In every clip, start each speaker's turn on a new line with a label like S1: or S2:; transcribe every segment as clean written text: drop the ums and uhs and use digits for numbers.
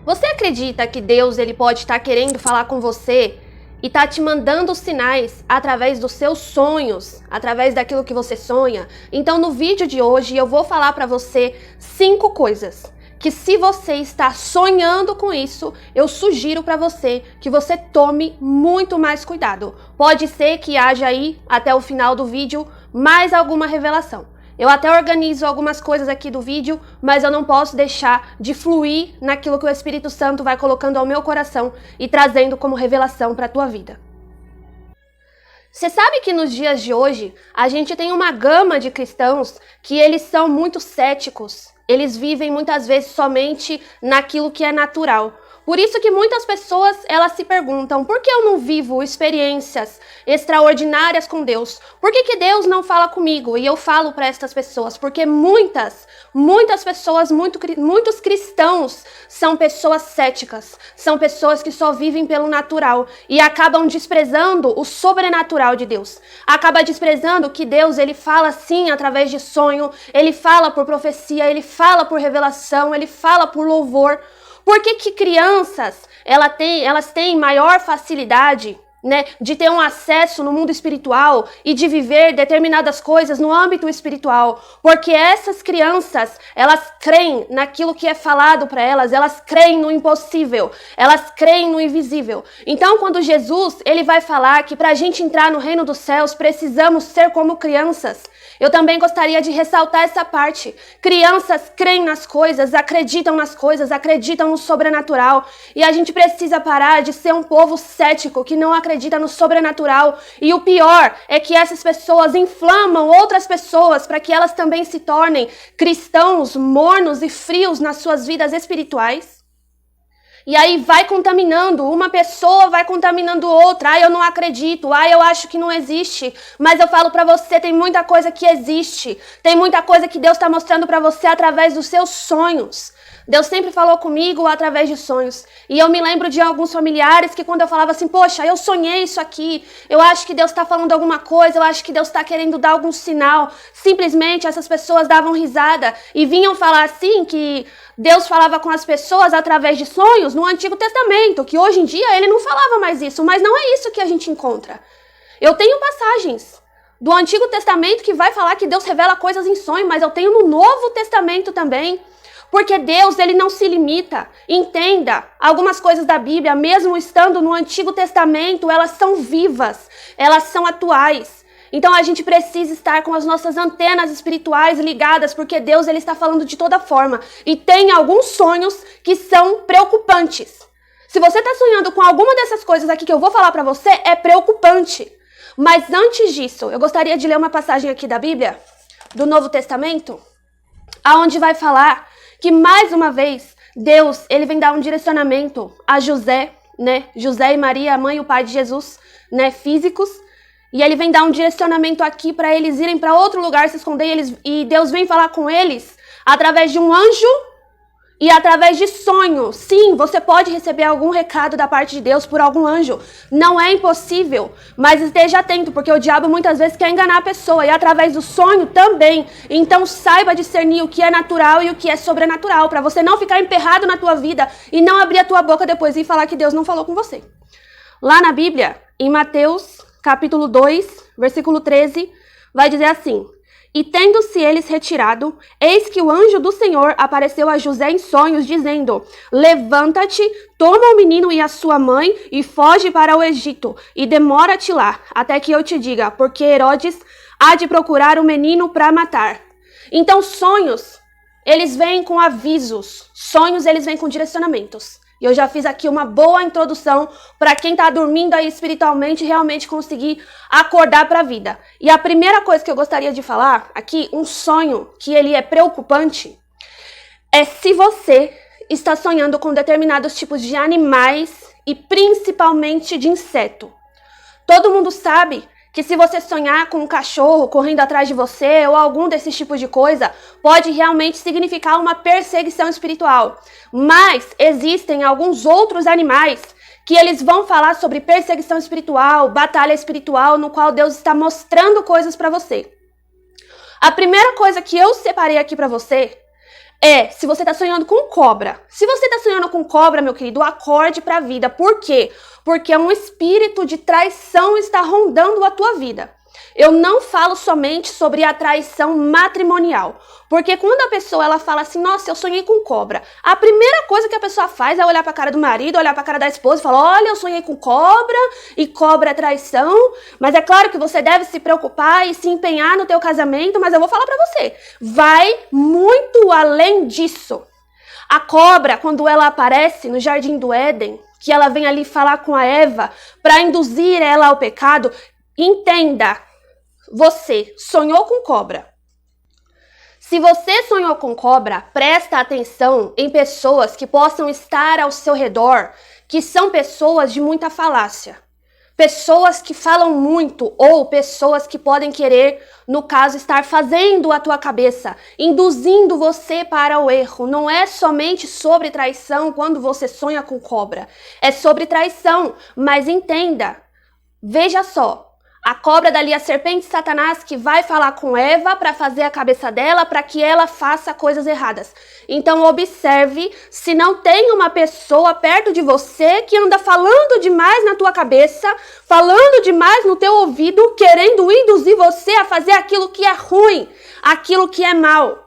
S1: Você acredita que Deus ele pode estar querendo falar com você e está te mandando sinais através dos seus sonhos, através daquilo que você sonha? Então no vídeo de hoje eu vou falar para você 5 coisas que, se você está sonhando com isso, eu sugiro para você que você tome muito mais cuidado. Pode ser que haja aí, até o final do vídeo, mais alguma revelação. Eu até organizo algumas coisas aqui do vídeo, mas eu não posso deixar de fluir naquilo que o Espírito Santo vai colocando ao meu coração e trazendo como revelação para a tua vida. Você sabe que nos dias de hoje, a gente tem uma gama de cristãos que eles são muito céticos. Eles vivem muitas vezes somente naquilo que é natural. Por isso que muitas pessoas, elas se perguntam, por que eu não vivo experiências extraordinárias com Deus? Por que Deus não fala comigo? E eu falo para estas pessoas, porque muitas pessoas, muitos cristãos são pessoas céticas, são pessoas que só vivem pelo natural e acabam desprezando o sobrenatural de Deus. Acaba desprezando que Deus, ele fala sim através de sonho, ele fala por profecia, ele fala por revelação, ele fala por louvor. Por que crianças, elas têm maior facilidade, né, de ter um acesso no mundo espiritual e de viver determinadas coisas no âmbito espiritual? Porque essas crianças, elas creem naquilo que é falado para elas creem no impossível, elas creem no invisível. Então, quando Jesus, ele vai falar que para a gente entrar no reino dos céus, precisamos ser como crianças, eu também gostaria de ressaltar essa parte. Crianças creem nas coisas, acreditam no sobrenatural. E a gente precisa parar de ser um povo cético que não acredita no sobrenatural. E o pior é que essas pessoas inflamam outras pessoas para que elas também se tornem cristãos mornos e frios nas suas vidas espirituais. E aí vai contaminando, uma pessoa vai contaminando outra. Eu não acredito, eu acho que não existe. Mas eu falo pra você, tem muita coisa que existe. Tem muita coisa que Deus está mostrando pra você através dos seus sonhos. Deus sempre falou comigo através de sonhos. E eu me lembro de alguns familiares que, quando eu falava assim, poxa, eu sonhei isso aqui, eu acho que Deus está falando alguma coisa, eu acho que Deus está querendo dar algum sinal. Simplesmente essas pessoas davam risada e vinham falar assim que Deus falava com as pessoas através de sonhos no Antigo Testamento, que hoje em dia ele não falava mais isso, mas não é isso que a gente encontra. Eu tenho passagens do Antigo Testamento que vai falar que Deus revela coisas em sonho, mas eu tenho no Novo Testamento também. Porque Deus, ele não se limita. Entenda, algumas coisas da Bíblia, mesmo estando no Antigo Testamento, elas são vivas, elas são atuais. Então a gente precisa estar com as nossas antenas espirituais ligadas, porque Deus, ele está falando de toda forma. E tem alguns sonhos que são preocupantes. Se você está sonhando com alguma dessas coisas aqui que eu vou falar para você, é preocupante. Mas antes disso, eu gostaria de ler uma passagem aqui da Bíblia, do Novo Testamento, aonde vai falar que, mais uma vez, Deus, ele vem dar um direcionamento a José, né? José e Maria, a mãe e o pai de Jesus, né? Físicos. E ele vem dar um direcionamento aqui para eles irem para outro lugar, se esconder. E Deus vem falar com eles através de um anjo e através de sonho. Sim, você pode receber algum recado da parte de Deus por algum anjo. Não é impossível, mas esteja atento, porque o diabo muitas vezes quer enganar a pessoa. E através do sonho também. Então saiba discernir o que é natural e o que é sobrenatural, para você não ficar emperrado na tua vida e não abrir a tua boca depois e falar que Deus não falou com você. Lá na Bíblia, em Mateus, capítulo 2, versículo 13, vai dizer assim: e tendo-se eles retirado, eis que o anjo do Senhor apareceu a José em sonhos, dizendo: levanta-te, toma o menino e a sua mãe e foge para o Egito, e demora-te lá, até que eu te diga, porque Herodes há de procurar o menino para matar. Então sonhos, eles vêm com avisos, sonhos eles vêm com direcionamentos. E eu já fiz aqui uma boa introdução para quem está dormindo aí espiritualmente realmente conseguir acordar para a vida. E a primeira coisa que eu gostaria de falar aqui, um sonho que ele é preocupante, é se você está sonhando com determinados tipos de animais e principalmente de inseto. Todo mundo sabe que se você sonhar com um cachorro correndo atrás de você ou algum desses tipos de coisa, pode realmente significar uma perseguição espiritual. Mas existem alguns outros animais que eles vão falar sobre perseguição espiritual, batalha espiritual, no qual Deus está mostrando coisas para você. A primeira coisa que eu separei aqui para você se você tá sonhando com cobra. Se você tá sonhando com cobra, meu querido, acorde pra vida. Por quê? Porque um espírito de traição está rondando a tua vida. Eu não falo somente sobre a traição matrimonial, porque quando a pessoa ela fala assim, nossa, eu sonhei com cobra, a primeira coisa que a pessoa faz é olhar para a cara do marido, olhar para a cara da esposa e falar, olha, eu sonhei com cobra e cobra é traição. Mas é claro que você deve se preocupar e se empenhar no teu casamento, mas eu vou falar para você, vai muito além disso. A cobra, quando ela aparece no Jardim do Éden, que ela vem ali falar com a Eva para induzir ela ao pecado, entenda, você sonhou com cobra. Se você sonhou com cobra, presta atenção em pessoas que possam estar ao seu redor, que são pessoas de muita falácia. Pessoas que falam muito ou pessoas que podem querer, no caso, estar fazendo a tua cabeça, induzindo você para o erro. Não é somente sobre traição quando você sonha com cobra. É sobre traição, mas entenda, veja só. A cobra dali, a serpente Satanás que vai falar com Eva para fazer a cabeça dela, para que ela faça coisas erradas. Então observe se não tem uma pessoa perto de você que anda falando demais na tua cabeça, falando demais no teu ouvido, querendo induzir você a fazer aquilo que é ruim, aquilo que é mal.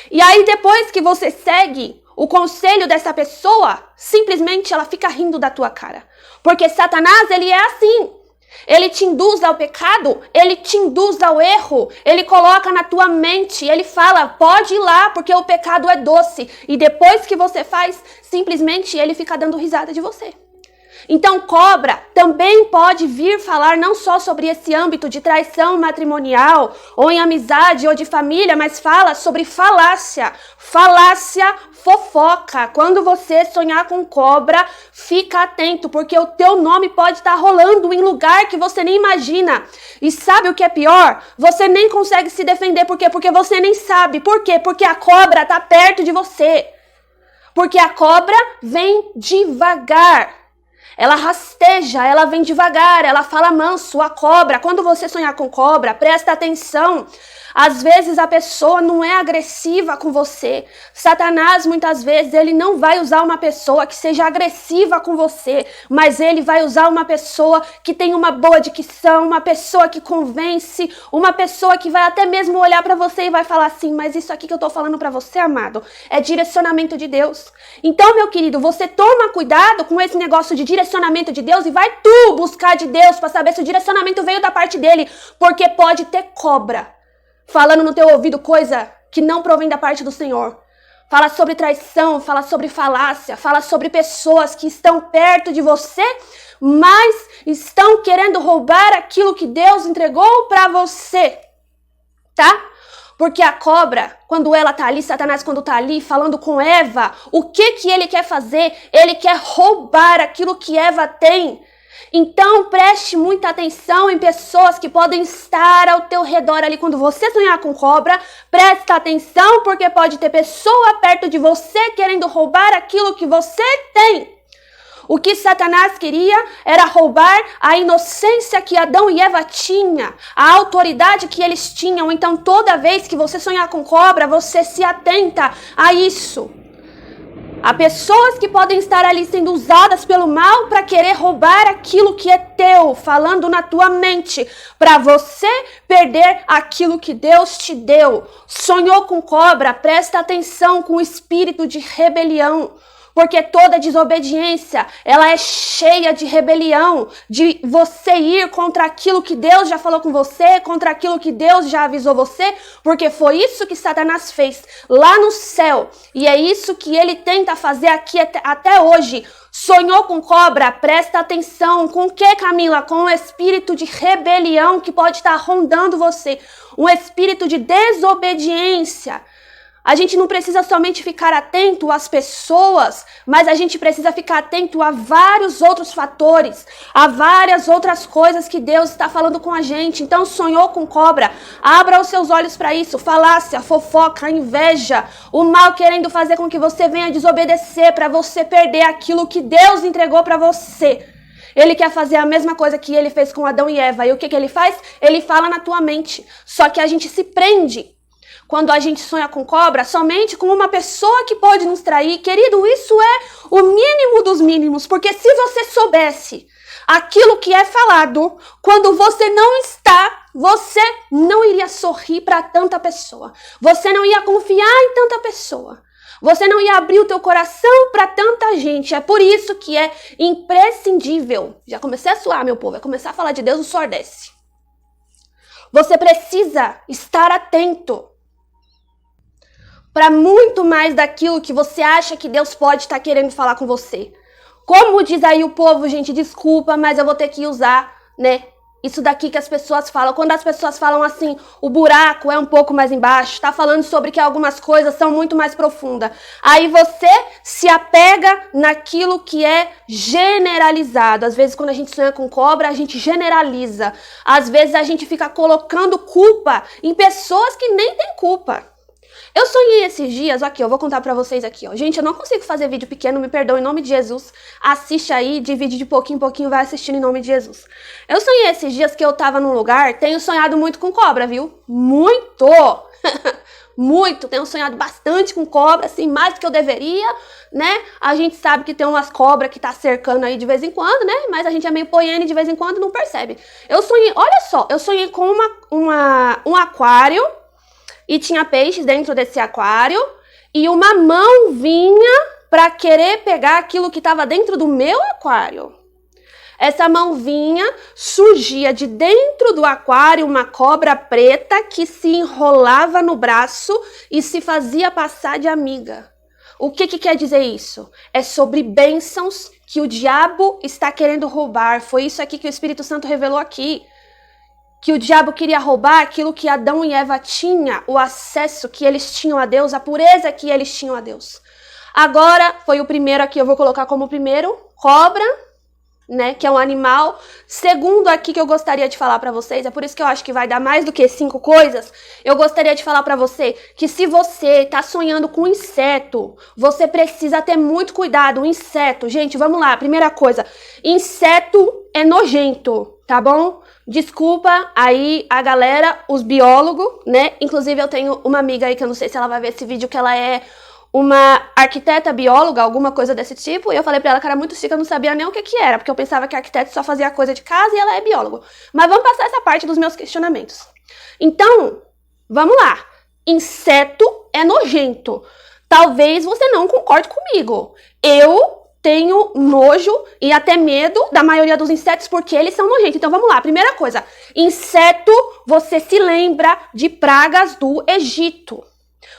S1: E aí depois que você segue o conselho dessa pessoa, simplesmente ela fica rindo da tua cara. Porque Satanás, ele é assim. Ele te induz ao pecado, ele te induz ao erro, ele coloca na tua mente, ele fala, pode ir lá porque o pecado é doce. E depois que você faz, simplesmente ele fica dando risada de você. Então cobra também pode vir falar não só sobre esse âmbito de traição matrimonial, ou em amizade, ou de família, mas fala sobre falácia, fofoca. Quando você sonhar com cobra, fica atento, porque o teu nome pode estar rolando em lugar que você nem imagina. E sabe o que é pior? Você nem consegue se defender. Por quê? Porque você nem sabe. Por quê? Porque a cobra está perto de você. Porque a cobra vem devagar. Ela rasteja, ela vem devagar, ela fala manso. A cobra, quando você sonhar com cobra, presta atenção. Às vezes a pessoa não é agressiva com você. Satanás, muitas vezes, ele não vai usar uma pessoa que seja agressiva com você, mas ele vai usar uma pessoa que tem uma boa dicção, uma pessoa que convence, uma pessoa que vai até mesmo olhar para você e vai falar assim, mas isso aqui que eu tô falando para você, amado, é direcionamento de Deus. Então, meu querido, você toma cuidado com esse negócio de direcionamento de Deus e vai tu buscar de Deus para saber se o direcionamento veio da parte dele, porque pode ter cobra falando no teu ouvido coisa que não provém da parte do Senhor. Fala sobre traição, fala sobre falácia, fala sobre pessoas que estão perto de você, mas estão querendo roubar aquilo que Deus entregou para você, tá? Porque a cobra, quando ela tá ali, Satanás quando tá ali falando com Eva, o que ele quer fazer? Ele quer roubar aquilo que Eva tem. Então preste muita atenção em pessoas que podem estar ao teu redor ali. Quando você sonhar com cobra, presta atenção porque pode ter pessoa perto de você querendo roubar aquilo que você tem. O que Satanás queria era roubar a inocência que Adão e Eva tinham, a autoridade que eles tinham. Então toda vez que você sonhar com cobra, você se atenta a isso. Há pessoas que podem estar ali sendo usadas pelo mal para querer roubar aquilo que é teu, falando na tua mente, para você perder aquilo que Deus te deu. Sonhou com cobra, presta atenção com o espírito de rebelião. Porque toda desobediência, ela é cheia de rebelião, de você ir contra aquilo que Deus já falou com você, contra aquilo que Deus já avisou você, porque foi isso que Satanás fez lá no céu, e é isso que ele tenta fazer aqui até hoje. Sonhou com cobra? Presta atenção. Com o que, Camila? Com o espírito de rebelião que pode estar rondando você, um espírito de desobediência. A gente não precisa somente ficar atento às pessoas, mas a gente precisa ficar atento a vários outros fatores, a várias outras coisas que Deus está falando com a gente. Então, sonhou com cobra, abra os seus olhos para isso. Falácia, fofoca, inveja, o mal querendo fazer com que você venha desobedecer, para você perder aquilo que Deus entregou para você. Ele quer fazer a mesma coisa que ele fez com Adão e Eva. E o que ele faz? Ele fala na tua mente. Só que a gente se prende. quando a gente sonha com cobra, somente com uma pessoa que pode nos trair. Querido, isso é o mínimo dos mínimos, porque se você soubesse aquilo que é falado, quando você não está, você não iria sorrir para tanta pessoa. Você não ia confiar em tanta pessoa. Você não ia abrir o teu coração para tanta gente. É por isso que é imprescindível. Já comecei a suar, meu povo. É começar a falar de Deus, o suor desce. Você precisa estar atento para muito mais daquilo que você acha que Deus pode estar querendo falar com você. Como diz aí o povo, gente, desculpa, mas eu vou ter que usar, né? Isso daqui que as pessoas falam. Quando as pessoas falam assim, o buraco é um pouco mais embaixo, tá falando sobre que algumas coisas são muito mais profundas. Aí você se apega naquilo que é generalizado. Às vezes, quando a gente sonha com cobra, a gente generaliza. Às vezes, a gente fica colocando culpa em pessoas que nem têm culpa. Eu sonhei esses dias, aqui, eu vou contar pra vocês aqui, ó. Gente, eu não consigo fazer vídeo pequeno, me perdoe, em nome de Jesus. Assiste aí, divide de pouquinho em pouquinho, vai assistindo em nome de Jesus. Eu sonhei esses dias que eu tava num lugar, tenho sonhado muito com cobra, viu? Muito! Muito! Tenho sonhado bastante com cobra, assim, mais do que eu deveria, né? A gente sabe que tem umas cobras que tá cercando aí de vez em quando, né? Mas a gente é meio poiene de vez em quando e não percebe. Eu sonhei, olha só, eu sonhei com um aquário, e tinha peixes dentro desse aquário, e uma mão vinha para querer pegar aquilo que estava dentro do meu aquário. Essa mão vinha, surgia de dentro do aquário uma cobra preta que se enrolava no braço e se fazia passar de amiga. O que quer dizer isso? É sobre bênçãos que o diabo está querendo roubar. Foi isso aqui que o Espírito Santo revelou aqui. Que o diabo queria roubar aquilo que Adão e Eva tinham, o acesso que eles tinham a Deus, a pureza que eles tinham a Deus. Agora, foi o primeiro aqui, eu vou colocar como primeiro, cobra, né, que é um animal. Segundo aqui que eu gostaria de falar para vocês, é por isso que eu acho que vai dar mais do que 5 coisas, eu gostaria de falar para você que se você tá sonhando com um inseto, você precisa ter muito cuidado. Um inseto, gente, vamos lá, primeira coisa, inseto é nojento, tá bom? Desculpa aí a galera, os biólogos, né? Inclusive eu tenho uma amiga aí que eu não sei se ela vai ver esse vídeo, que ela é uma arquiteta bióloga, alguma coisa desse tipo. E eu falei pra ela que era muito chique, eu não sabia nem o que era, porque eu pensava que arquiteto só fazia coisa de casa e ela é bióloga. Mas vamos passar essa parte dos meus questionamentos. Então, vamos lá. Inseto é nojento. Talvez você não concorde comigo. Eu tenho nojo e até medo da maioria dos insetos porque eles são nojentos. Então vamos lá, primeira coisa, inseto, você se lembra de pragas do Egito.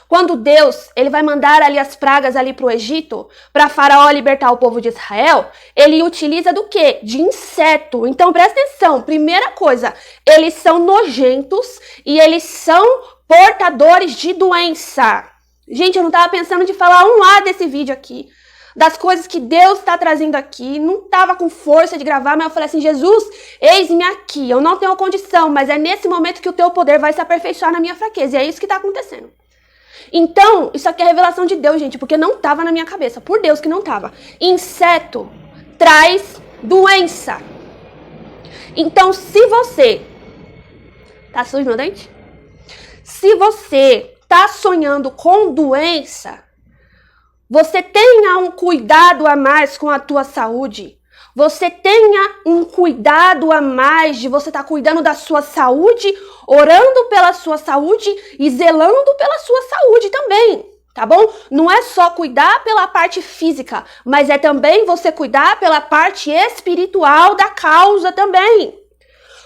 S1: Quando Deus, ele vai mandar ali as pragas ali para o Egito, para Faraó libertar o povo de Israel, ele utiliza do quê? De inseto. Então presta atenção, primeira coisa, eles são nojentos e eles são portadores de doença. Gente, eu não estava pensando de falar um A desse vídeo aqui, das coisas que Deus está trazendo aqui, não estava com força de gravar, mas eu falei assim, Jesus, eis-me aqui, eu não tenho condição, mas é nesse momento que o teu poder vai se aperfeiçoar na minha fraqueza, e é isso que está acontecendo. Então, isso aqui é revelação de Deus, gente, porque não estava na minha cabeça, por Deus que não estava. Inseto traz doença. Então, se você... Tá sujo meu dente? Se você tá sonhando com doença, você tenha um cuidado a mais com a tua saúde. Você tenha um cuidado a mais de você estar cuidando da sua saúde, orando pela sua saúde e zelando pela sua saúde também, tá bom? Não é só cuidar pela parte física, mas é também você cuidar pela parte espiritual da causa também.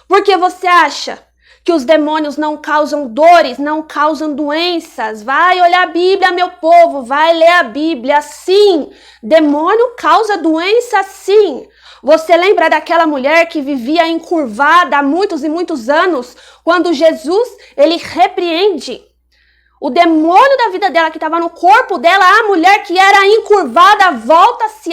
S1: Porque você acha que os demônios não causam dores, não causam doenças? Vai olhar a Bíblia, meu povo, vai ler a Bíblia. Sim, demônio causa doença, sim. Você lembra daquela mulher que vivia encurvada há muitos e muitos anos, quando Jesus, ele repreende o demônio da vida dela, que estava no corpo dela, a mulher que era encurvada, volta-se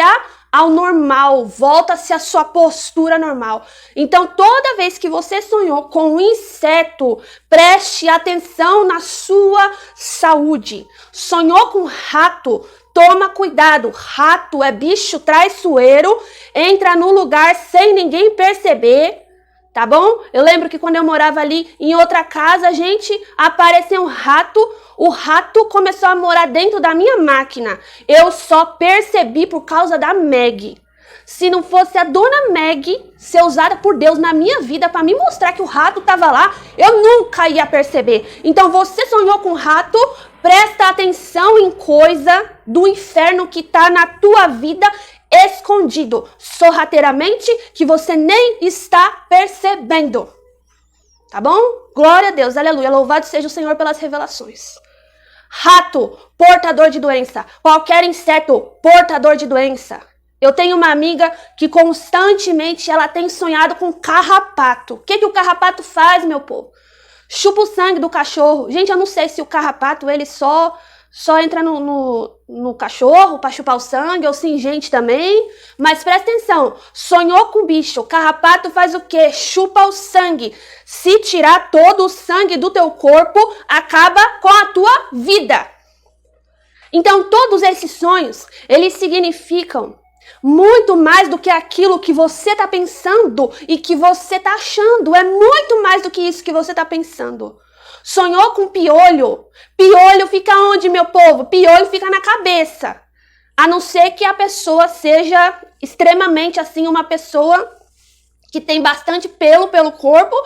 S1: ao normal, volta-se à sua postura normal. Então, toda vez que você sonhou com um inseto, preste atenção na sua saúde. Sonhou com rato, toma cuidado. Rato é bicho traiçoeiro, entra no lugar sem ninguém perceber, tá bom? Eu lembro que quando eu morava ali em outra casa, gente, apareceu um rato. O rato começou a morar dentro da minha máquina. Eu só percebi por causa da Meg. Se não fosse a dona Meg ser usada por Deus na minha vida para me mostrar que o rato estava lá, eu nunca ia perceber. Então você sonhou com rato, presta atenção em coisa do inferno que está na tua vida escondido, sorrateiramente, que você nem está percebendo. Tá bom? Glória a Deus, aleluia, louvado seja o Senhor pelas revelações. Rato, portador de doença. Qualquer inseto, portador de doença. Eu tenho uma amiga que constantemente ela tem sonhado com carrapato. O que o carrapato faz, meu povo? Chupa o sangue do cachorro. Gente, eu não sei se o carrapato ele só entra no cachorro para chupar o sangue, ou sim gente também. Mas presta atenção, sonhou com bicho, o carrapato faz o quê? Chupa o sangue. Se tirar todo o sangue do teu corpo, acaba com a tua vida. Então todos esses sonhos, eles significam muito mais do que aquilo que você está pensando e que você está achando. É muito mais do que isso que você está pensando. Sonhou com piolho. Piolho fica onde, meu povo? Piolho fica na cabeça. A não ser que a pessoa seja extremamente assim, uma pessoa que tem bastante pelo corpo,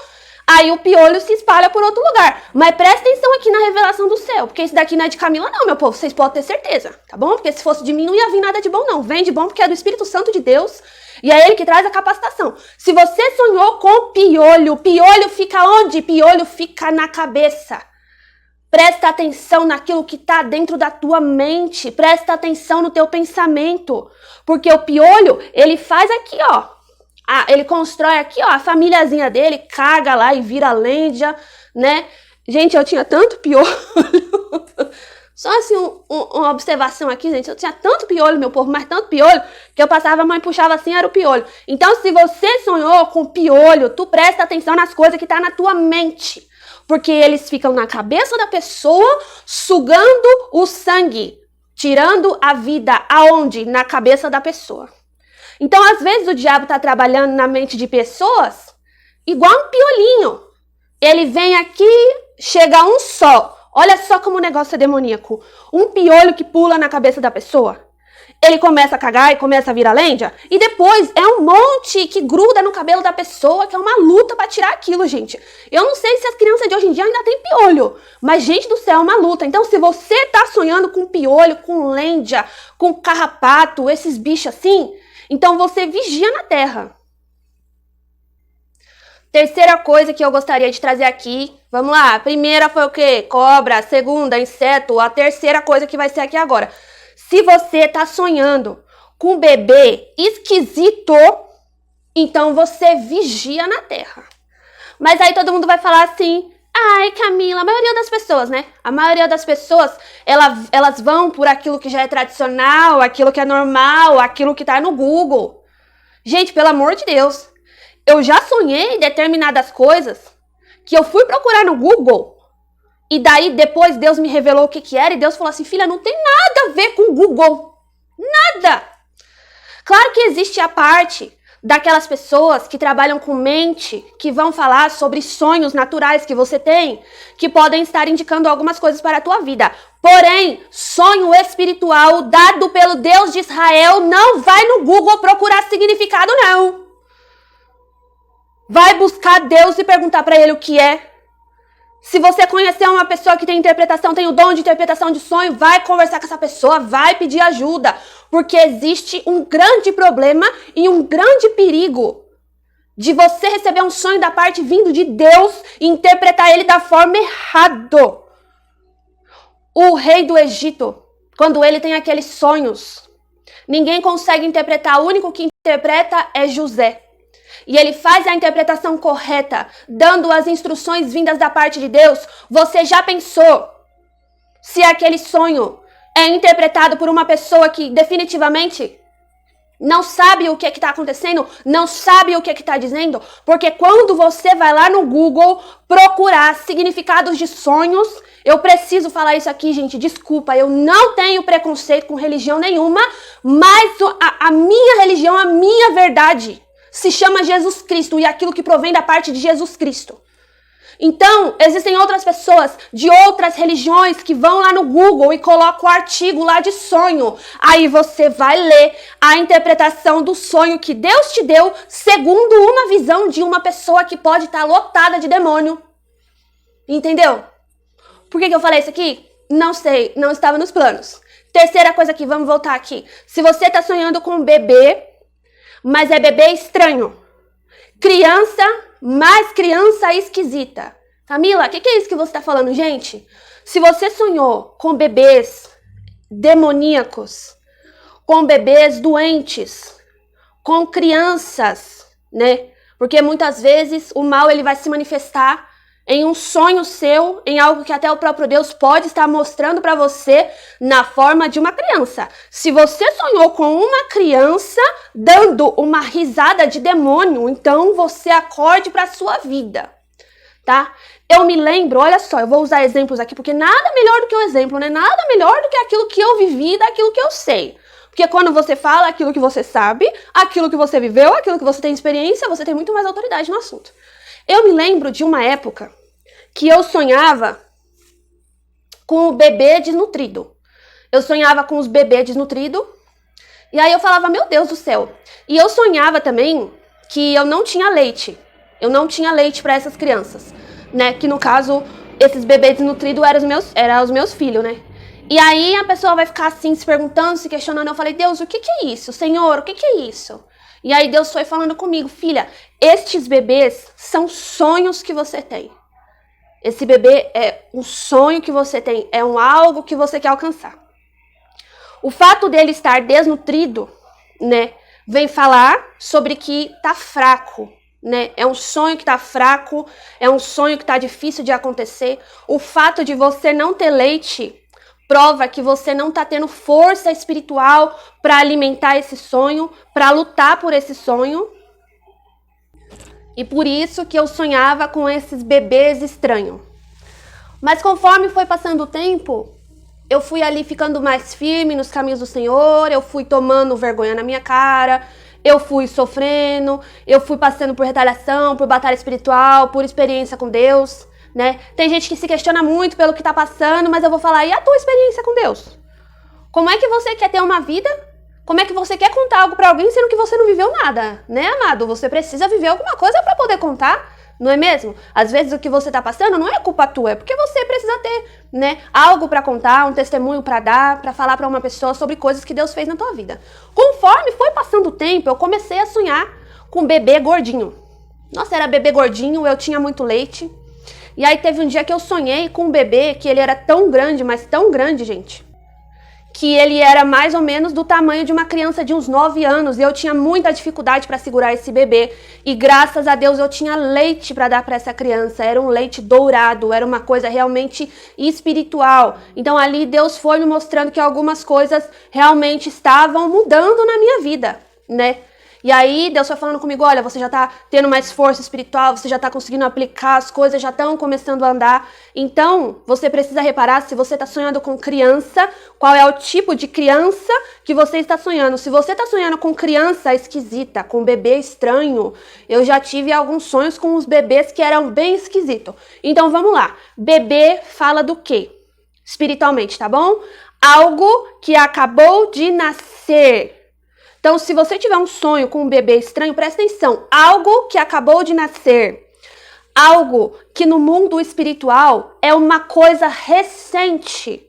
S1: aí o piolho se espalha por outro lugar. Mas presta atenção aqui na revelação do céu, porque esse daqui não é de Camila não, meu povo, vocês podem ter certeza, tá bom? Porque se fosse de mim não ia vir nada de bom não, vem de bom porque é do Espírito Santo de Deus e é ele que traz a capacitação. Se você sonhou com piolho, piolho fica onde? Piolho fica na cabeça. Presta atenção naquilo que está dentro da tua mente, presta atenção no teu pensamento, porque o piolho, ele faz aqui, ó. Ele constrói aqui, ó, a famíliazinha dele, caga lá e vira lenda, né? Gente, eu tinha tanto piolho. Só assim, uma observação aqui, gente. Eu tinha tanto piolho, meu povo, mas tanto piolho, que eu passava, a mãe puxava assim, era o piolho. Então, se você sonhou com piolho, tu presta atenção nas coisas que tá na tua mente. Porque eles ficam na cabeça da pessoa, sugando o sangue, tirando a vida. Aonde? Na cabeça da pessoa. Então, às vezes, o diabo está trabalhando na mente de pessoas igual um piolinho. Ele vem aqui, chega um só. Olha só como o negócio é demoníaco. Um piolho que pula na cabeça da pessoa. Ele começa a cagar e começa a virar lenda. E depois é um monte que gruda no cabelo da pessoa, que é uma luta para tirar aquilo, gente. Eu não sei se as crianças de hoje em dia ainda têm piolho. Mas, gente do céu, é uma luta. Então, se você tá sonhando com piolho, com lenda, com carrapato, esses bichos assim, então você vigia na terra. Terceira coisa que eu gostaria de trazer aqui. Vamos lá. A primeira foi o quê? Cobra. A segunda, inseto. A terceira coisa que vai ser aqui agora. Se você tá sonhando com um bebê esquisito, então você vigia na terra. Mas aí todo mundo vai falar assim: ai, Camila, a maioria das pessoas, né? A maioria das pessoas, elas vão por aquilo que já é tradicional, aquilo que é normal, aquilo que tá no Google. Gente, pelo amor de Deus, eu já sonhei determinadas coisas que eu fui procurar no Google e daí depois Deus me revelou o que era e Deus falou assim: filha, não tem nada a ver com o Google. Nada! Claro que existe a parte daquelas pessoas que trabalham com mente, que vão falar sobre sonhos naturais que você tem, que podem estar indicando algumas coisas para a tua vida. Porém, sonho espiritual dado pelo Deus de Israel, não vai no Google procurar significado, não. Vai buscar Deus e perguntar para ele o que é. Se você conhecer uma pessoa que tem interpretação, tem o dom de interpretação de sonho, vai conversar com essa pessoa, vai pedir ajuda. Porque existe um grande problema e um grande perigo de você receber um sonho da parte vindo de Deus e interpretar ele da forma errada. O rei do Egito, quando ele tem aqueles sonhos, ninguém consegue interpretar, o único que interpreta é José. E ele faz a interpretação correta, dando as instruções vindas da parte de Deus. Você já pensou se aquele sonho é interpretado por uma pessoa que definitivamente não sabe o que está acontecendo, não sabe o que está dizendo? Porque quando você vai lá no Google procurar significados de sonhos, eu preciso falar isso aqui, gente, desculpa, eu não tenho preconceito com religião nenhuma, mas a minha religião, a minha verdade, Se chama Jesus Cristo e aquilo que provém da parte de Jesus Cristo. Então, existem outras pessoas de outras religiões que vão lá no Google e colocam o artigo lá de sonho. Aí você vai ler a interpretação do sonho que Deus te deu segundo uma visão de uma pessoa que pode estar lotada de demônio. Entendeu? Por que eu falei isso aqui? Não sei, não estava nos planos. Terceira coisa aqui, vamos voltar aqui. Se você está sonhando com um bebê, mas é bebê estranho, criança, mas criança esquisita. Camila, o que é isso que você está falando, gente? Se você sonhou com bebês demoníacos, com bebês doentes, com crianças, né? Porque muitas vezes o mal ele vai se manifestar em um sonho seu, em algo que até o próprio Deus pode estar mostrando para você na forma de uma criança. Se você sonhou com uma criança dando uma risada de demônio, então você acorde para a sua vida, tá? Eu me lembro, olha só, eu vou usar exemplos aqui, porque nada melhor do que o exemplo, né? Nada melhor do que aquilo que eu vivi, daquilo que eu sei. Porque quando você fala aquilo que você sabe, aquilo que você viveu, aquilo que você tem experiência, você tem muito mais autoridade no assunto. Eu me lembro de uma época que eu sonhava com o bebê desnutrido. Eu sonhava com os bebês desnutridos. E aí eu falava, meu Deus do céu. E eu sonhava também que eu não tinha leite. Eu não tinha leite para essas crianças, né? Que no caso, esses bebês desnutridos eram os meus filhos, né? E aí a pessoa vai ficar assim, se perguntando, se questionando. Eu falei, Deus, o que é isso? Senhor, o que é isso? E aí Deus foi falando comigo, filha, estes bebês são sonhos que você tem. Esse bebê é um sonho que você tem, é algo que você quer alcançar. O fato dele estar desnutrido, né, vem falar sobre que tá fraco, né? É um sonho que tá fraco, é um sonho que tá difícil de acontecer. O fato de você não ter leite prova que você não tá tendo força espiritual para alimentar esse sonho, para lutar por esse sonho. E por isso que eu sonhava com esses bebês estranhos. Mas conforme foi passando o tempo, eu fui ali ficando mais firme nos caminhos do Senhor, eu fui tomando vergonha na minha cara, eu fui sofrendo, eu fui passando por retaliação, por batalha espiritual, por experiência com Deus, né? Tem gente que se questiona muito pelo que tá passando, mas eu vou falar, e a tua experiência com Deus? Como é que você quer ter uma vida? Como é que você quer contar algo pra alguém sendo que você não viveu nada, né, amado? Você precisa viver alguma coisa pra poder contar, não é mesmo? Às vezes o que você tá passando não é culpa tua, é porque você precisa ter, né, algo pra contar, um testemunho pra dar, pra falar pra uma pessoa sobre coisas que Deus fez na tua vida. Conforme foi passando o tempo, eu comecei a sonhar com um bebê gordinho. Nossa, era bebê gordinho, eu tinha muito leite. E aí teve um dia que eu sonhei com um bebê que ele era tão grande, mas tão grande, gente, que ele era mais ou menos do tamanho de uma criança de uns 9 anos, e eu tinha muita dificuldade para segurar esse bebê, e graças a Deus eu tinha leite para dar para essa criança, era um leite dourado, era uma coisa realmente espiritual. Então ali Deus foi me mostrando que algumas coisas realmente estavam mudando na minha vida, né? E aí Deus foi falando comigo, olha, você já tá tendo mais força espiritual, você já tá conseguindo aplicar, as coisas já estão começando a andar. Então, você precisa reparar se você tá sonhando com criança, qual é o tipo de criança que você está sonhando. Se você tá sonhando com criança esquisita, com bebê estranho, eu já tive alguns sonhos com os bebês que eram bem esquisitos. Então, vamos lá. Bebê fala do quê? Espiritualmente, tá bom? Algo que acabou de nascer. Então, se você tiver um sonho com um bebê estranho, presta atenção. Algo que acabou de nascer. Algo que no mundo espiritual é uma coisa recente.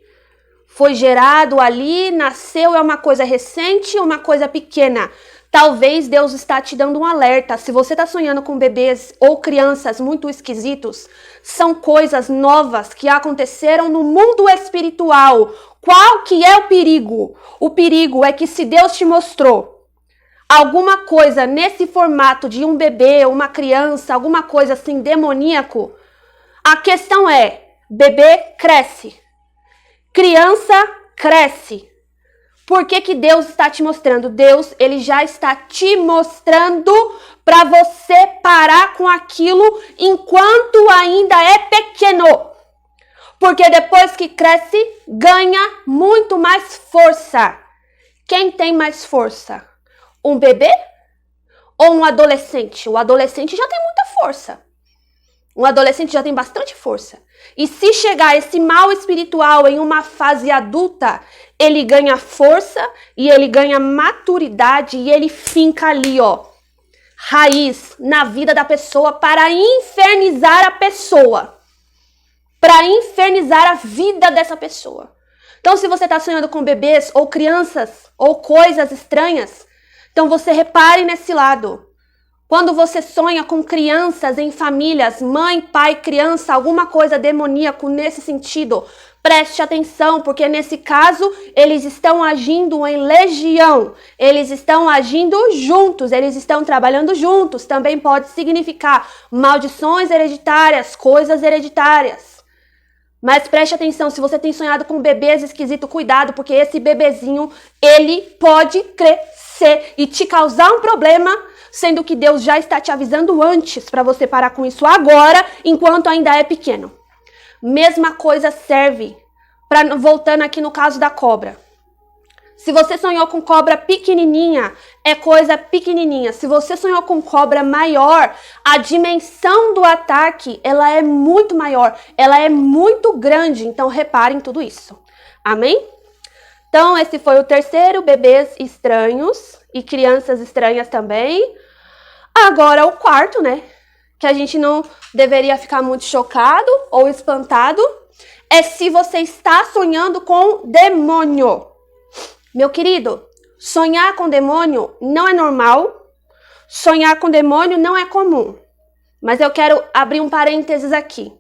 S1: Foi gerado ali, nasceu, é uma coisa recente, uma coisa pequena. Talvez Deus está te dando um alerta. Se você está sonhando com bebês ou crianças muito esquisitos, são coisas novas que aconteceram no mundo espiritual. Qual que é o perigo? O perigo é que se Deus te mostrou alguma coisa nesse formato de um bebê, uma criança, alguma coisa assim demoníaco, a questão é, bebê cresce, criança cresce. Por que que Deus está te mostrando? Deus, ele já está te mostrando para você parar com aquilo enquanto ainda é pequeno. Porque depois que cresce, ganha muito mais força. Quem tem mais força? Um bebê ou um adolescente? O adolescente já tem muita força. Um adolescente já tem bastante força. E se chegar esse mal espiritual em uma fase adulta, ele ganha força e ele ganha maturidade e ele finca ali, ó, raiz na vida da pessoa para infernizar a pessoa. Para infernizar a vida dessa pessoa. Então, se você está sonhando com bebês ou crianças ou coisas estranhas, então você repare nesse lado. Quando você sonha com crianças em famílias, mãe, pai, criança, alguma coisa demoníaco nesse sentido, preste atenção, porque nesse caso eles estão agindo em legião, eles estão agindo juntos, eles estão trabalhando juntos. Também pode significar maldições hereditárias, coisas hereditárias. Mas preste atenção, se você tem sonhado com bebês esquisitos, cuidado, porque esse bebezinho, ele pode crescer e te causar um problema, sendo que Deus já está te avisando antes para você parar com isso agora, enquanto ainda é pequeno. Mesma coisa serve, voltando aqui no caso da cobra. Se você sonhou com cobra pequenininha, é coisa pequenininha. Se você sonhou com cobra maior, a dimensão do ataque, ela é muito maior, ela é muito grande. Então, reparem tudo isso. Amém? Então, esse foi o terceiro, bebês estranhos e crianças estranhas também. Agora, o quarto, né? Que a gente não deveria ficar muito chocado ou espantado, é se você está sonhando com demônio. Meu querido, sonhar com demônio não é normal, sonhar com demônio não é comum. Mas eu quero abrir um parênteses aqui.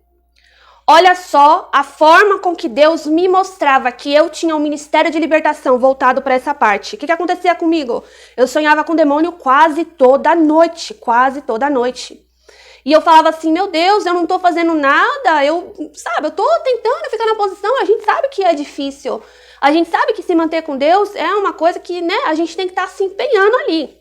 S1: Olha só a forma com que Deus me mostrava que eu tinha um ministério de libertação voltado para essa parte. O que acontecia comigo? Eu sonhava com demônio quase toda noite, E eu falava assim, meu Deus, eu não tô fazendo nada, eu tô tentando ficar na posição, a gente sabe que é difícil. A gente sabe que se manter com Deus é uma coisa que, né, a gente tem que estar se empenhando ali.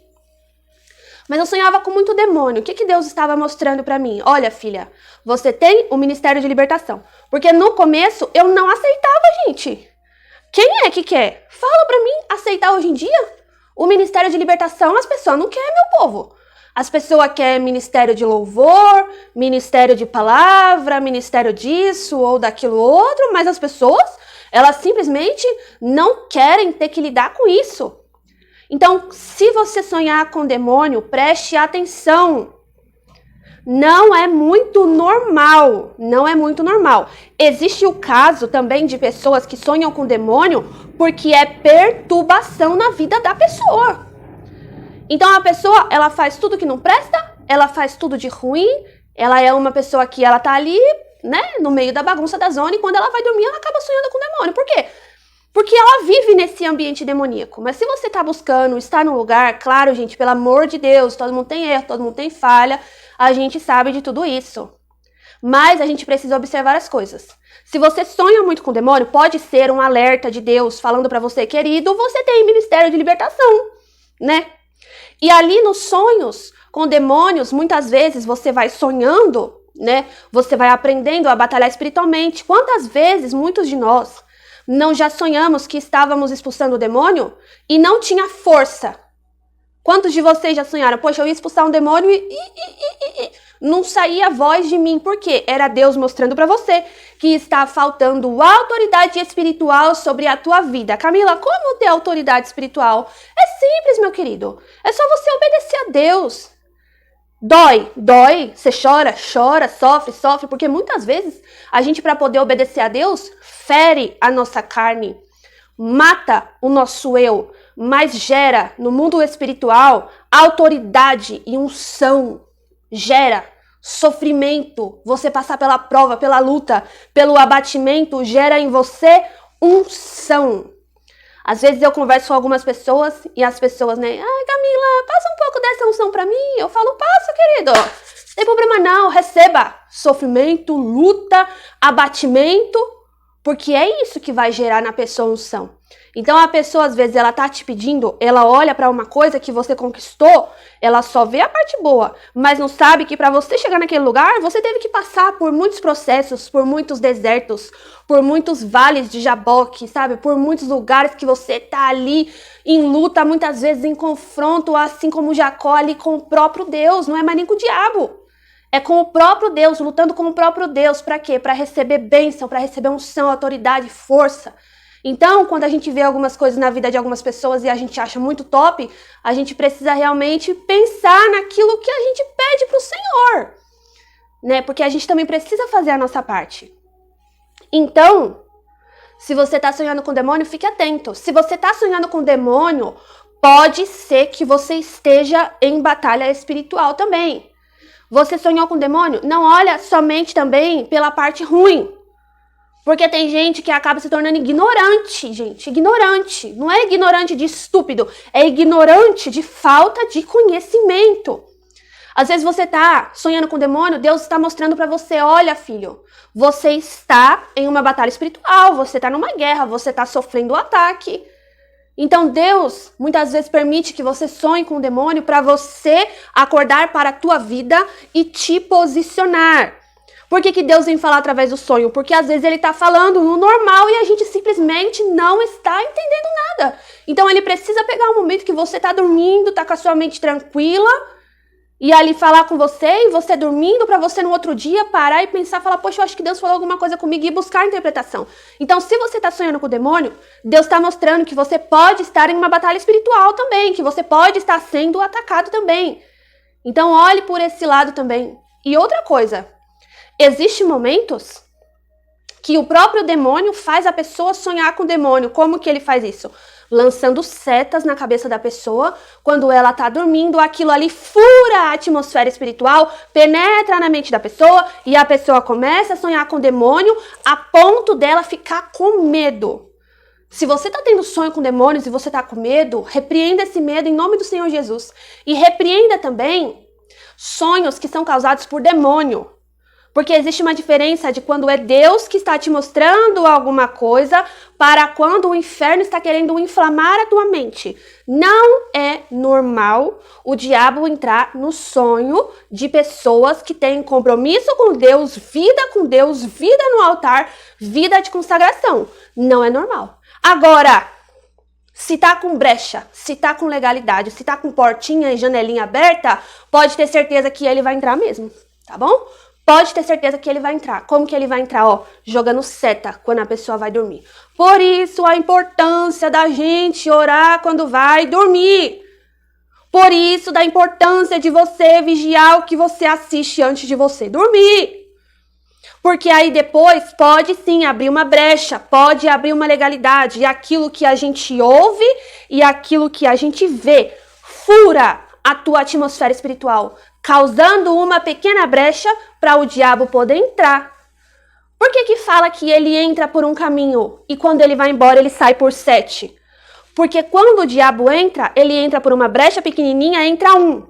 S1: Mas eu sonhava com muito demônio. O que Deus estava mostrando para mim? Olha, filha, você tem o ministério de libertação. Porque no começo eu não aceitava, gente. Quem é que quer? Fala para mim, aceitar hoje em dia? O ministério de libertação, as pessoas não querem, meu povo. As pessoas querem ministério de louvor, ministério de palavra, ministério disso ou daquilo outro, mas as pessoas, elas simplesmente não querem ter que lidar com isso. Então, se você sonhar com demônio, preste atenção. Não é muito normal, Existe o caso também de pessoas que sonham com demônio porque é perturbação na vida da pessoa. Então, a pessoa, ela faz tudo que não presta, ela faz tudo de ruim, ela é uma pessoa que ela tá ali, né, no meio da bagunça da zona, e quando ela vai dormir, ela acaba sonhando com demônio. Por quê? Porque ela vive nesse ambiente demoníaco. Mas se você tá buscando estar num lugar, claro, gente, pelo amor de Deus, todo mundo tem erro, todo mundo tem falha, a gente sabe de tudo isso. Mas a gente precisa observar as coisas. Se você sonha muito com demônio, pode ser um alerta de Deus falando pra você, querido, você tem ministério de libertação, né? E ali nos sonhos com demônios, muitas vezes você vai sonhando, né? Você vai aprendendo a batalhar espiritualmente. Quantas vezes muitos de nós não já sonhamos que estávamos expulsando o demônio e não tinha força? Quantos de vocês já sonharam? Poxa, eu ia expulsar um demônio e não saía a voz de mim. Por quê? Era Deus mostrando para você que está faltando autoridade espiritual sobre a tua vida. Camila, como ter autoridade espiritual? É simples, meu querido. É só você obedecer a Deus. Dói, você chora, sofre, porque muitas vezes a gente, para poder obedecer a Deus, fere a nossa carne, mata o nosso eu, mas gera no mundo espiritual autoridade e unção, gera sofrimento, você passar pela prova, pela luta, pelo abatimento, gera em você unção. Às vezes eu converso com algumas pessoas e as pessoas, né? Ai, Camila, passa um pouco dessa unção pra mim. Eu falo, passo, querido. Não tem problema não, receba sofrimento, luta, abatimento, porque é isso que vai gerar na pessoa unção. Então a pessoa, às vezes, ela tá te pedindo, ela olha para uma coisa que você conquistou, ela só vê a parte boa, mas não sabe que para você chegar naquele lugar, você teve que passar por muitos processos, por muitos desertos, por muitos vales de Jaboque, sabe? Por muitos lugares que você tá ali em luta, muitas vezes em confronto, assim como Jacó ali com o próprio Deus, não é mais nem com o diabo. É com o próprio Deus, lutando com o próprio Deus. Para quê? Para receber bênção, para receber unção, autoridade, força. Então, quando a gente vê algumas coisas na vida de algumas pessoas e a gente acha muito top, a gente precisa realmente pensar naquilo que a gente pede para o Senhor, né? Porque a gente também precisa fazer a nossa parte. Então, se você está sonhando com demônio, fique atento. Se você está sonhando com demônio, pode ser que você esteja em batalha espiritual também. Você sonhou com demônio? Não olha somente também pela parte ruim. Porque tem gente que acaba se tornando ignorante, gente. Ignorante. Não é ignorante de estúpido. É ignorante de falta de conhecimento. Às vezes você tá sonhando com o demônio, Deus está mostrando para você, olha, filho, você está em uma batalha espiritual, você tá numa guerra, você tá sofrendo um ataque. Então Deus muitas vezes permite que você sonhe com o demônio para você acordar para a tua vida e te posicionar. Por que Deus vem falar através do sonho? Porque às vezes ele está falando no normal e a gente simplesmente não está entendendo nada. Então ele precisa pegar um momento que você está dormindo, está com a sua mente tranquila e ali falar com você e você dormindo para você no outro dia parar e pensar, falar, poxa, eu acho que Deus falou alguma coisa comigo e buscar a interpretação. Então se você está sonhando com o demônio, Deus está mostrando que você pode estar em uma batalha espiritual também, que você pode estar sendo atacado também. Então olhe por esse lado também. E outra coisa, existem momentos que o próprio demônio faz a pessoa sonhar com o demônio. Como que ele faz isso? Lançando setas na cabeça da pessoa. Quando ela tá dormindo, aquilo ali fura a atmosfera espiritual, penetra na mente da pessoa e a pessoa começa a sonhar com o demônio a ponto dela ficar com medo. Se você tá tendo sonho com demônios e você tá com medo, repreenda esse medo em nome do Senhor Jesus. E repreenda também sonhos que são causados por demônio. Porque existe uma diferença de quando é Deus que está te mostrando alguma coisa para quando o inferno está querendo inflamar a tua mente. Não é normal o diabo entrar no sonho de pessoas que têm compromisso com Deus, vida no altar, vida de consagração. Não é normal. Agora, se tá com brecha, se tá com legalidade, se tá com portinha e janelinha aberta, pode ter certeza que ele vai entrar mesmo, tá bom? Pode ter certeza que ele vai entrar. Como que ele vai entrar? Ó, jogando seta quando a pessoa vai dormir. Por isso a importância da gente orar quando vai dormir. Por isso da importância de você vigiar o que você assiste antes de você dormir. Porque aí depois pode sim abrir uma brecha, pode abrir uma legalidade. E aquilo que a gente ouve e aquilo que a gente vê fura a tua atmosfera espiritual, causando uma pequena brecha para o diabo poder entrar. Por que fala que ele entra por um caminho e quando ele vai embora ele sai por 7? Porque quando o diabo entra, ele entra por uma brecha pequenininha, entra um.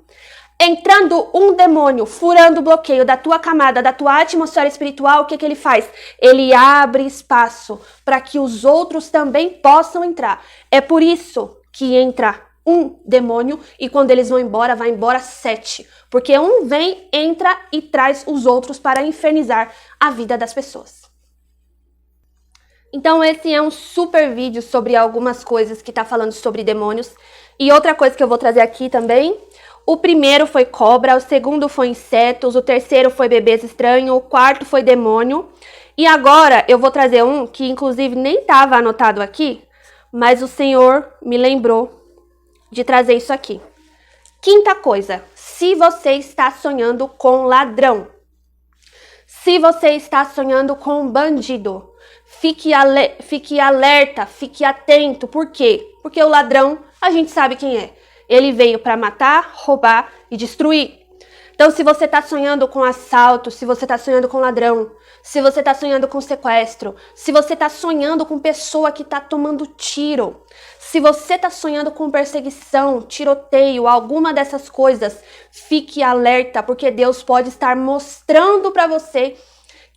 S1: Entrando um demônio, furando o bloqueio da tua camada, da tua atmosfera espiritual, o que ele faz? Ele abre espaço para que os outros também possam entrar. É por isso que entra um demônio e quando eles vão embora, vai embora 7. Porque um vem, entra e traz os outros para infernizar a vida das pessoas. Então esse é um super vídeo sobre algumas coisas que tá falando sobre demônios. E outra coisa que eu vou trazer aqui também, o primeiro foi cobra, o segundo foi insetos, o terceiro foi bebês estranhos, o quarto foi demônio. E agora eu vou trazer um que inclusive nem estava anotado aqui, mas o Senhor me lembrou de trazer isso aqui. Quinta coisa, se você está sonhando com ladrão, se você está sonhando com bandido, fique alerta, fique atento. Por quê? Porque o ladrão, a gente sabe quem é. Ele veio para matar, roubar e destruir. Então, se você está sonhando com assalto, se você está sonhando com ladrão, se você está sonhando com sequestro, se você está sonhando com pessoa que está tomando tiro, se você está sonhando com perseguição, tiroteio, alguma dessas coisas, fique alerta, porque Deus pode estar mostrando para você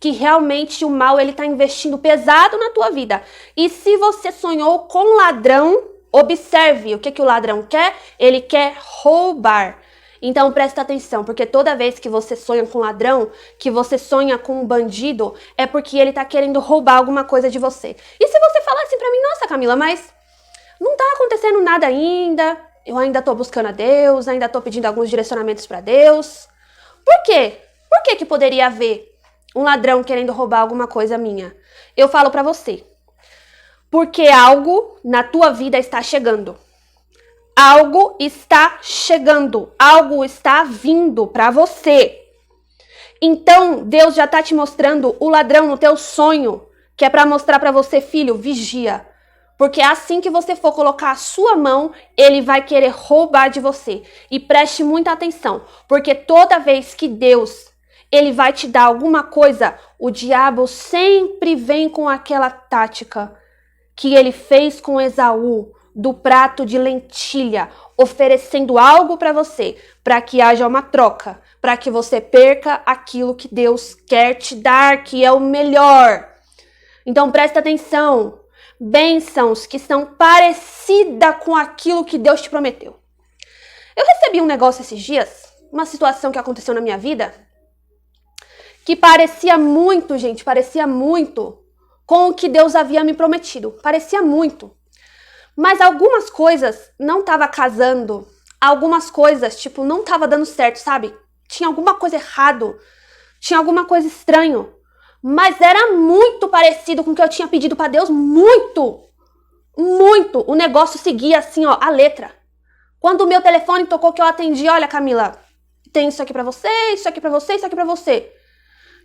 S1: que realmente o mal ele tá investindo pesado na tua vida. E se você sonhou com ladrão, observe o que o ladrão quer. Ele quer roubar. Então presta atenção, porque toda vez que você sonha com ladrão, que você sonha com um bandido, é porque ele tá querendo roubar alguma coisa de você. E se você falar assim pra mim, nossa Camila, mas não tá acontecendo nada ainda, eu ainda tô buscando a Deus, ainda tô pedindo alguns direcionamentos pra Deus. Por quê? Por que poderia haver um ladrão querendo roubar alguma coisa minha? Eu falo pra você, porque algo na tua vida está chegando. Algo está chegando, algo está vindo para você. Então, Deus já está te mostrando o ladrão no teu sonho, que é para mostrar para você, filho, vigia. Porque assim que você for colocar a sua mão, ele vai querer roubar de você. E preste muita atenção, porque toda vez que Deus, ele vai te dar alguma coisa, o diabo sempre vem com aquela tática que ele fez com Esaú, do prato de lentilha, oferecendo algo para você, para que haja uma troca, para que você perca aquilo que Deus quer te dar, que é o melhor. Então presta atenção, bênçãos que são parecidas com aquilo que Deus te prometeu. Eu recebi um negócio esses dias, uma situação que aconteceu na minha vida, que parecia muito, gente, parecia muito com o que Deus havia me prometido, parecia muito. Mas algumas coisas não estavam casando, algumas coisas, tipo, não estava dando certo, sabe? Tinha alguma coisa errado, tinha alguma coisa estranho. Mas era muito parecido com o que eu tinha pedido para Deus, muito, muito. O negócio seguia assim, ó, a letra. Quando o meu telefone tocou que eu atendi, olha Camila, tem isso aqui para você, isso aqui para você, isso aqui para você.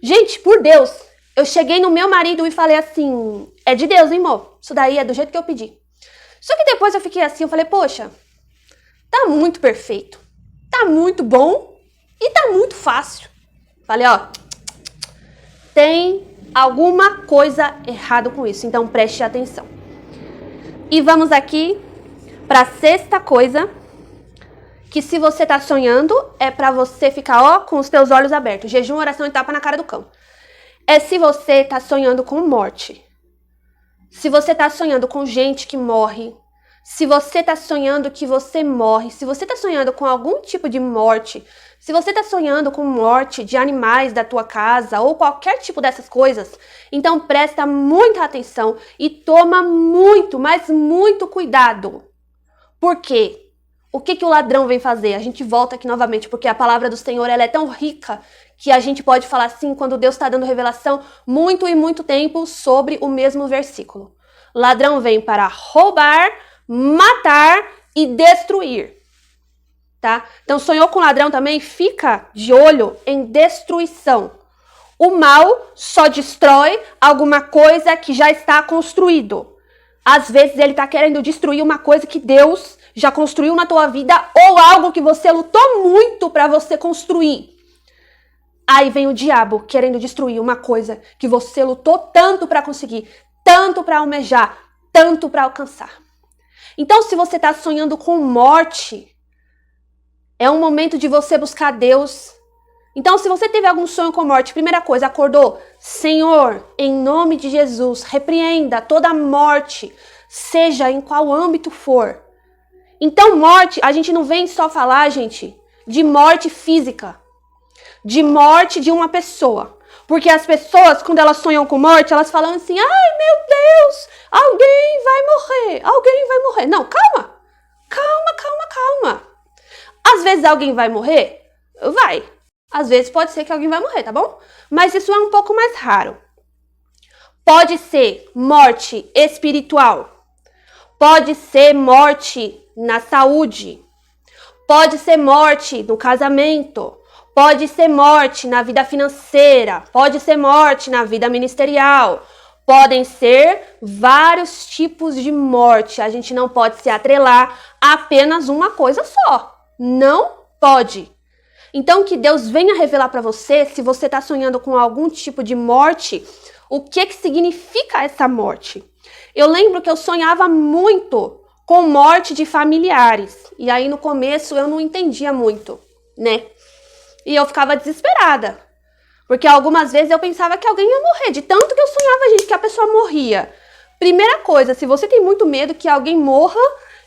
S1: Gente, por Deus, eu cheguei no meu marido e falei assim, é de Deus, hein, amor? Isso daí é do jeito que eu pedi. Só que depois eu fiquei assim, eu falei, poxa, tá muito perfeito, tá muito bom e tá muito fácil. Falei, ó, tem alguma coisa errada com isso, então preste atenção. E vamos aqui para a sexta coisa, que se você tá sonhando, é para você ficar, ó, com os teus olhos abertos. Jejum, oração e tapa na cara do cão. É se você tá sonhando com morte. Se você tá sonhando com gente que morre, se você tá sonhando que você morre, se você tá sonhando com algum tipo de morte, se você tá sonhando com morte de animais da tua casa ou qualquer tipo dessas coisas, então presta muita atenção e toma muito, mas muito cuidado. Por quê? O que o ladrão vem fazer? A gente volta aqui novamente, porque a palavra do Senhor ela é tão rica que a gente pode falar assim, quando Deus está dando revelação, muito e muito tempo sobre o mesmo versículo. Ladrão vem para roubar, matar e destruir. Tá? Então, sonhou com ladrão também? Fica de olho em destruição. O mal só destrói alguma coisa que já está construído. Às vezes ele está querendo destruir uma coisa que Deus já construiu na tua vida ou algo que você lutou muito para você construir. Aí vem o diabo querendo destruir uma coisa que você lutou tanto para conseguir, tanto para almejar, tanto para alcançar. Então, se você está sonhando com morte, é um momento de você buscar Deus. Então, se você teve algum sonho com morte, primeira coisa, acordou, Senhor, em nome de Jesus, repreenda toda morte, seja em qual âmbito for. Então, morte, a gente não vem só falar, gente, de morte física, de morte de uma pessoa. Porque as pessoas, quando elas sonham com morte, elas falam assim, ai meu Deus, alguém vai morrer, alguém vai morrer. Não, calma, calma, calma, calma. Às vezes alguém vai morrer? Vai. Às vezes pode ser que alguém vai morrer, tá bom? Mas isso é um pouco mais raro. Pode ser morte espiritual. Pode ser morte na saúde. Pode ser morte no casamento. Pode ser morte na vida financeira. Pode ser morte na vida ministerial. Podem ser vários tipos de morte. A gente não pode se atrelar a apenas uma coisa só. Não pode. Então, que Deus venha revelar para você, se você está sonhando com algum tipo de morte, o que significa essa morte. Eu lembro que eu sonhava muito com morte de familiares. E aí, no começo, eu não entendia muito, né? E eu ficava desesperada. Porque algumas vezes eu pensava que alguém ia morrer, de tanto que eu sonhava, gente, que a pessoa morria. Primeira coisa, se você tem muito medo que alguém morra,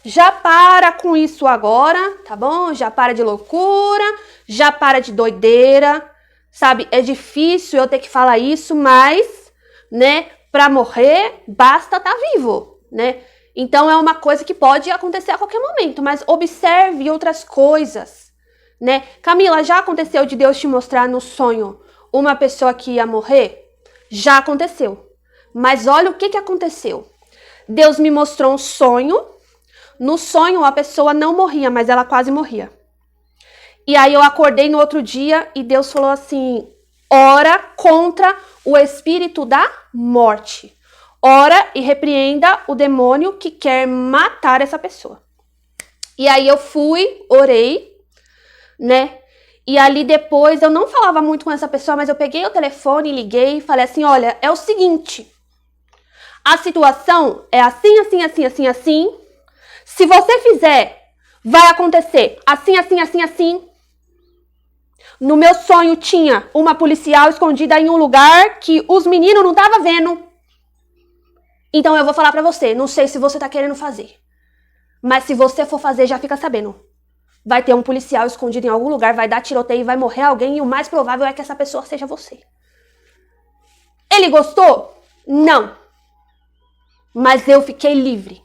S1: já para com isso agora, tá bom? Já para de loucura, já para de doideira, sabe? É difícil eu ter que falar isso, mas, né, pra morrer, basta estar vivo, né? Então é uma coisa que pode acontecer a qualquer momento, mas observe outras coisas, né? Camila, já aconteceu de Deus te mostrar no sonho uma pessoa que ia morrer? Já aconteceu. Mas olha o que aconteceu. Deus me mostrou um sonho. No sonho a pessoa não morria, mas ela quase morria. E aí eu acordei no outro dia e Deus falou assim: ora contra o espírito da morte. Ora e repreenda o demônio que quer matar essa pessoa. E aí eu fui, orei, né? E ali depois eu não falava muito com essa pessoa, mas eu peguei o telefone, liguei e falei assim: olha, é o seguinte, a situação é assim, assim, assim, assim, assim. Se você fizer, vai acontecer assim, assim, assim, assim. No meu sonho tinha uma policial escondida em um lugar que os meninos não estavam vendo. Então eu vou falar pra você, não sei se você tá querendo fazer, mas se você for fazer, já fica sabendo. Vai ter um policial escondido em algum lugar, vai dar tiroteio, vai morrer alguém e o mais provável é que essa pessoa seja você. Ele gostou? Não. Mas eu fiquei livre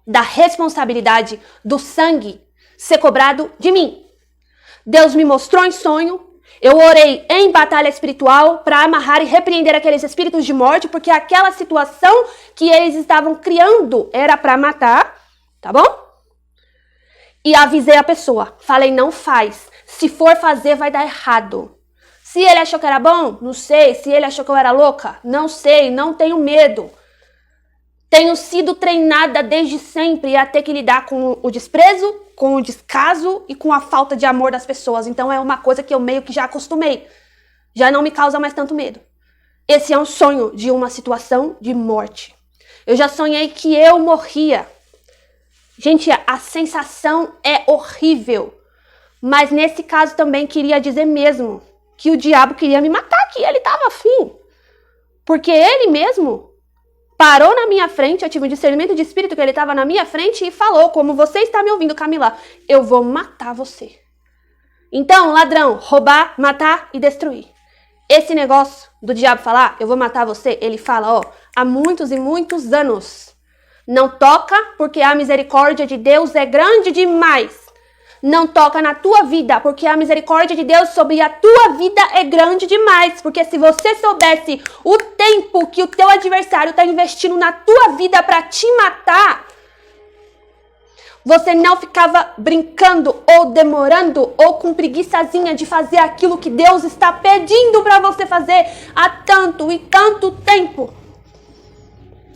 S1: da responsabilidade do sangue ser cobrado de mim. Deus me mostrou em sonho, eu orei em batalha espiritual para amarrar e repreender aqueles espíritos de morte, porque aquela situação que eles estavam criando era para matar, tá bom? E avisei a pessoa, falei, não faz, se for fazer vai dar errado. Se ele achou que era bom, não sei, se ele achou que eu era louca, não sei, não tenho medo. Tenho sido treinada desde sempre a ter que lidar com o desprezo, com o descaso e com a falta de amor das pessoas. Então é uma coisa que eu meio que já acostumei. Já não me causa mais tanto medo. Esse é um sonho de uma situação de morte. Eu já sonhei que eu morria. Gente, a sensação é horrível. Mas nesse caso também queria dizer mesmo que o diabo queria me matar, que ele estava afim. Porque ele mesmo parou na minha frente, eu tive um discernimento de espírito que ele estava na minha frente e falou, como você está me ouvindo, Camila, eu vou matar você. Então, ladrão, roubar, matar e destruir. Esse negócio do diabo falar, eu vou matar você, ele fala, ó, há muitos e muitos anos. Não toca, porque a misericórdia de Deus é grande demais. Não toca na tua vida, porque a misericórdia de Deus sobre a tua vida é grande demais. Porque se você soubesse o tempo que o teu adversário está investindo na tua vida para te matar, você não ficava brincando ou demorando ou com preguiçazinha de fazer aquilo que Deus está pedindo para você fazer há tanto e tanto tempo.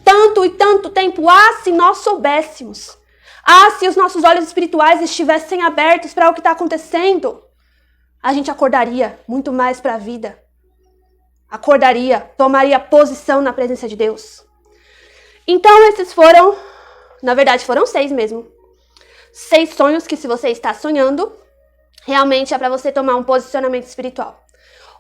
S1: Tanto e tanto tempo. Ah, se nós soubéssemos. Ah, se os nossos olhos espirituais estivessem abertos para o que está acontecendo, a gente acordaria muito mais para a vida. Acordaria, tomaria posição na presença de Deus. Então esses foram, na verdade foram 6 mesmo. 6 sonhos que se você está sonhando, realmente é para você tomar um posicionamento espiritual.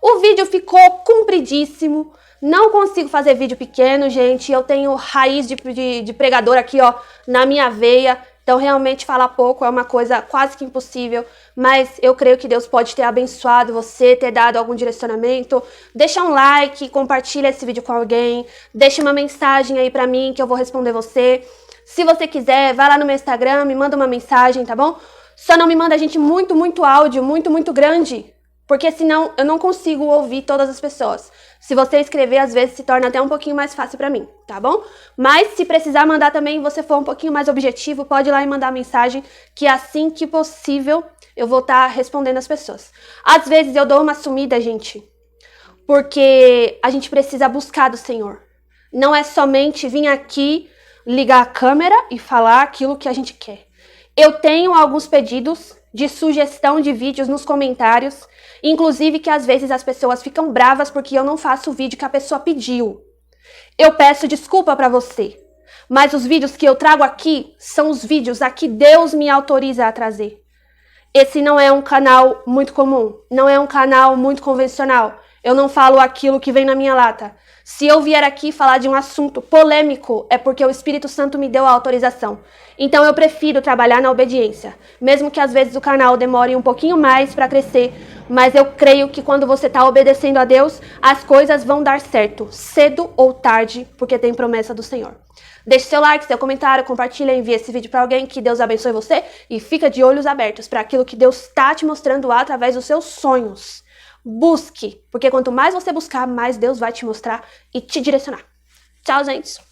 S1: O vídeo ficou compridíssimo. Não consigo fazer vídeo pequeno, gente. Eu tenho raiz de pregador aqui, ó, na minha veia. Então, realmente, falar pouco é uma coisa quase que impossível. Mas eu creio que Deus pode ter abençoado você, ter dado algum direcionamento. Deixa um like, compartilha esse vídeo com alguém. Deixa uma mensagem aí pra mim que eu vou responder você. Se você quiser, vai lá no meu Instagram, me manda uma mensagem, tá bom? Só não me manda, gente, muito áudio, muito grande. Porque senão eu não consigo ouvir todas as pessoas. Se você escrever, às vezes se torna até um pouquinho mais fácil pra mim, tá bom? Mas se precisar mandar também, você for um pouquinho mais objetivo, pode ir lá e mandar mensagem, que assim que possível eu vou estar respondendo as pessoas. Às vezes eu dou uma sumida, gente, porque a gente precisa buscar do Senhor. Não é somente vir aqui, ligar a câmera e falar aquilo que a gente quer. Eu tenho alguns pedidos de sugestão de vídeos nos comentários, inclusive que às vezes as pessoas ficam bravas porque eu não faço o vídeo que a pessoa pediu. Eu peço desculpa pra você, mas os vídeos que eu trago aqui são os vídeos a que Deus me autoriza a trazer. Esse não é um canal muito comum, não é um canal muito convencional. Eu não falo aquilo que vem na minha lata. Se eu vier aqui falar de um assunto polêmico, é porque o Espírito Santo me deu a autorização. Então eu prefiro trabalhar na obediência, mesmo que às vezes o canal demore um pouquinho mais para crescer, mas eu creio que quando você está obedecendo a Deus, as coisas vão dar certo, cedo ou tarde, porque tem promessa do Senhor. Deixe seu like, seu comentário, compartilha, envie esse vídeo para alguém, que Deus abençoe você e fica de olhos abertos para aquilo que Deus está te mostrando através dos seus sonhos. Busque, porque quanto mais você buscar, mais Deus vai te mostrar e te direcionar. Tchau, gente!